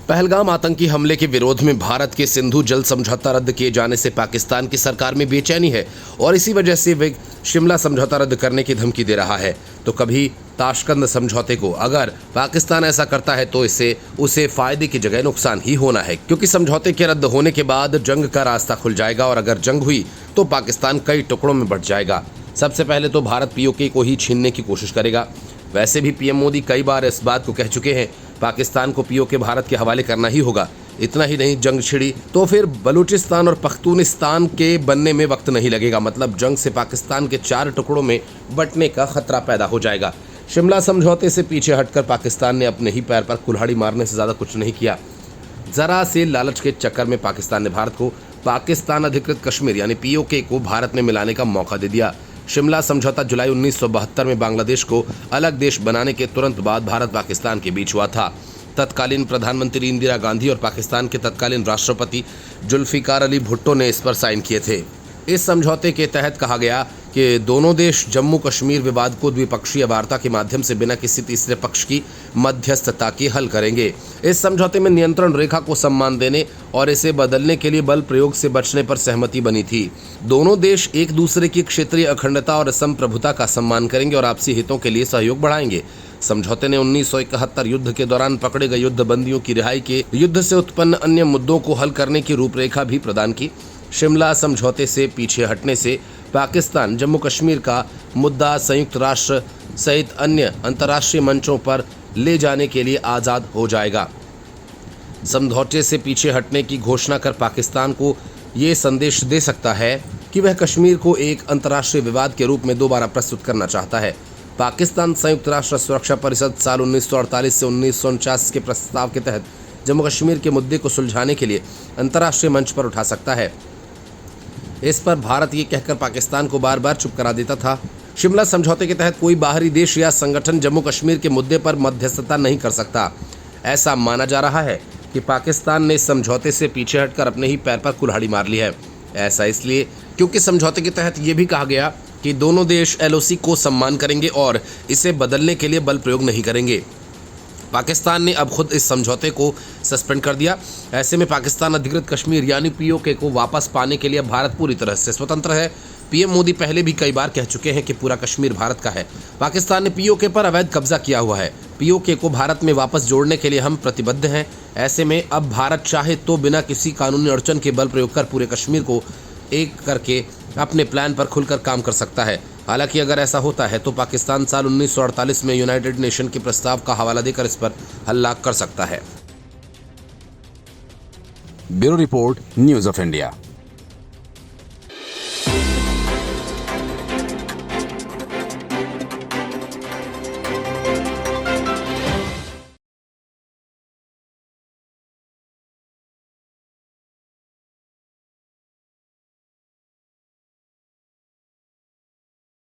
पहलगाम आतंकी हमले के विरोध में भारत के सिंधु जल समझौता रद्द किए जाने से पाकिस्तान की सरकार में बेचैनी है और इसी वजह से वे शिमला समझौता रद्द करने की धमकी दे रहा है। तो कभी ताशकंद समझौते को अगर पाकिस्तान ऐसा करता है तो इससे उसे फायदे की जगह नुकसान ही होना है, क्योंकि समझौते के रद्द होने के बाद जंग का रास्ता खुल जाएगा और अगर जंग हुई तो पाकिस्तान कई टुकड़ों में बंट जाएगा। सबसे पहले तो भारत पीओके को ही छीनने की कोशिश करेगा। वैसे भी पीएम मोदी कई बार इस बात को कह चुके हैं, पाकिस्तान को पीओके भारत के हवाले करना ही होगा। इतना ही नहीं, जंग छिड़ी तो फिर बलूचिस्तान और पख्तूनिस्तान के बनने में वक्त नहीं लगेगा। मतलब जंग से पाकिस्तान के 4 टुकड़ों में बंटने का खतरा पैदा हो जाएगा। शिमला समझौते से पीछे हटकर पाकिस्तान ने अपने ही पैर पर कुल्हाड़ी मारने से ज्यादा कुछ नहीं किया। जरा से लालच के चक्कर में पाकिस्तान ने भारत को पाकिस्तान अधिकृत कश्मीर यानी पीओके को भारत में मिलाने का मौका दे दिया। शिमला समझौता जुलाई 1972 में बांग्लादेश को अलग देश बनाने के तुरंत बाद भारत पाकिस्तान के बीच हुआ था। तत्कालीन प्रधानमंत्री इंदिरा गांधी और पाकिस्तान के तत्कालीन राष्ट्रपति जुल्फिकार अली भुट्टो ने इस पर साइन किए थे। इस समझौते के तहत कहा गया कि दोनों देश जम्मू कश्मीर विवाद को द्विपक्षीय वार्ता के माध्यम से बिना किसी तीसरे पक्ष की मध्यस्थता के हल करेंगे। इस समझौते में नियंत्रण रेखा को सम्मान देने और इसे बदलने के लिए बल प्रयोग से बचने पर सहमति बनी थी। दोनों देश एक दूसरे की क्षेत्रीय अखंडता और संप्रभुता का सम्मान करेंगे और आपसी हितों के लिए सहयोग बढ़ाएंगे। समझौते ने 1971 युद्ध के दौरान पकड़े गए युद्ध बंदियों की रिहाई के युद्ध से उत्पन्न अन्य मुद्दों को हल करने की रूपरेखा भी प्रदान की। शिमला समझौते से पीछे हटने से पाकिस्तान जम्मू कश्मीर का मुद्दा संयुक्त राष्ट्र सहित अन्य अंतर्राष्ट्रीय मंचों पर ले जाने के लिए आज़ाद हो जाएगा। समझौते से पीछे हटने की घोषणा कर पाकिस्तान को ये संदेश दे सकता है कि वह कश्मीर को एक अंतर्राष्ट्रीय विवाद के रूप में दोबारा प्रस्तुत करना चाहता है। पाकिस्तान संयुक्त राष्ट्र सुरक्षा परिषद साल 1948 से 1949 के प्रस्ताव के तहत जम्मू कश्मीर के मुद्दे को सुलझाने के लिए अंतर्राष्ट्रीय मंच पर उठा सकता है। इस पर भारत ये कहकर पाकिस्तान को बार बार चुप करा देता था। शिमला समझौते के तहत कोई बाहरी देश या संगठन जम्मू कश्मीर के मुद्दे पर मध्यस्थता नहीं कर सकता। ऐसा माना जा रहा है कि पाकिस्तान ने इस समझौते से पीछे हटकर अपने ही पैर पर कुल्हाड़ी मार ली है। ऐसा इसलिए क्योंकि समझौते के तहत ये भी कहा गया कि दोनों देश एलओसी को सम्मान करेंगे और इसे बदलने के लिए बल प्रयोग नहीं करेंगे। पाकिस्तान ने अब खुद इस समझौते को सस्पेंड कर दिया। ऐसे में पाकिस्तान अधिकृत कश्मीर यानी पीओके को वापस पाने के लिए भारत पूरी तरह से स्वतंत्र है। पीएम मोदी पहले भी कई बार कह चुके हैं कि पूरा कश्मीर भारत का है। पाकिस्तान ने पीओके पर अवैध कब्जा किया हुआ है। पीओके को भारत में वापस जोड़ने के लिए हम प्रतिबद्ध हैं। ऐसे में अब भारत चाहे तो बिना किसी कानूनी अड़चन के बल प्रयोग कर पूरे कश्मीर को एक करके अपने प्लान पर खुलकर काम कर सकता है। हालांकि अगर ऐसा होता है तो पाकिस्तान साल 1948 में यूनाइटेड नेशन के प्रस्ताव का हवाला देकर इस पर हल्ला कर सकता है। Bureau report, news of India.